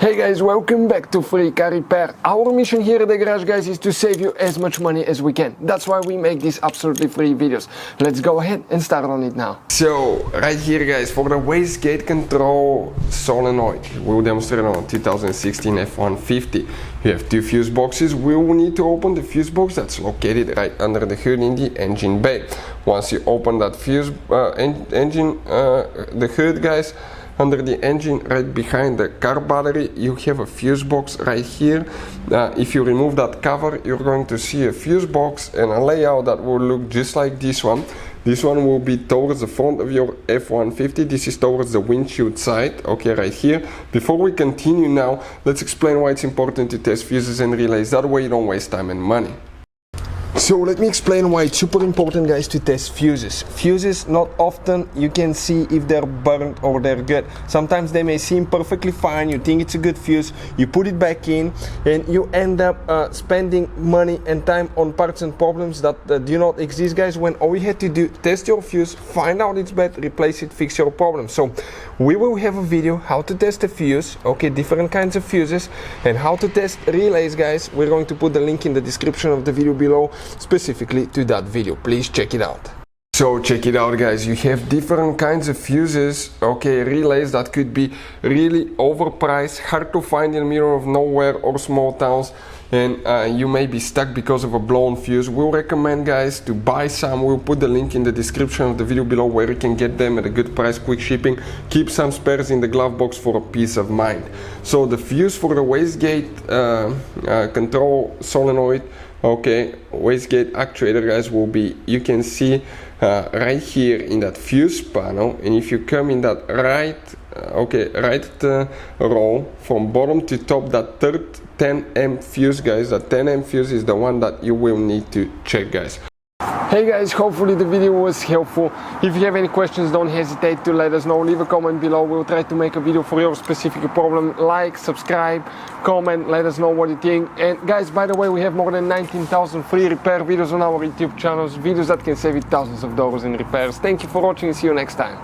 Hey guys, welcome back to Free Car Repair. Our mission here at the garage, guys, is to save you as much money as we can. That's why we make these absolutely free videos. Let's go ahead and start on it now. So, right here guys, for the wastegate control solenoid, we'll demonstrate on 2016 F-150. You have two fuse boxes. We will need to open the fuse box that's located right under the hood in the engine bay. Once you open that fuse the hood, guys, under the engine, right behind the car battery, you have a fuse box right here. If you remove that cover, you're going to see a fuse box and a layout that will look just like this one. This one will be towards the front of your F-150. This is towards the windshield side, okay, right here. Before we continue now, let's explain why it's important to test fuses and relays. That way you don't waste time and money. So let me explain why it's super important, guys, to test fuses. Fuses, not often you can see if they're burnt or they're good. Sometimes they may seem perfectly fine, you think it's a good fuse, you put it back in and you end up spending money and time on parts and problems that do not exist, guys, when all you had to do, test your fuse, find out it's bad, replace it, fix your problem. So we will have a video how to test a fuse, okay, different kinds of fuses, and how to test relays, guys. We're going to put the link in the description of the video below, specifically to that video. Please check it out. So check it out, guys, you have different kinds of fuses, okay, relays that could be really overpriced, hard to find in the middle of nowhere or small towns, and you may be stuck because of a blown fuse. We'll recommend, guys, to buy some. We'll put the link in the description of the video below where you can get them at a good price, quick shipping. Keep some spares in the glove box for a peace of mind. So the fuse for the wastegate control solenoid, okay, wastegate actuator, guys, will be, you can see right here in that fuse panel, and if you come in that right row from bottom to top, that third 10M fuse, guys, that 10M fuse is the one that you will need to check, guys. Hey guys, hopefully the video was helpful. If you have any questions, don't hesitate to let us know. Leave a comment below. We'll try to make a video for your specific problem. Like, subscribe, comment, let us know what you think. And guys, by the way, we have more than 19,000 free repair videos on our YouTube channels, videos that can save you thousands of dollars in repairs. Thank you for watching and see you next time.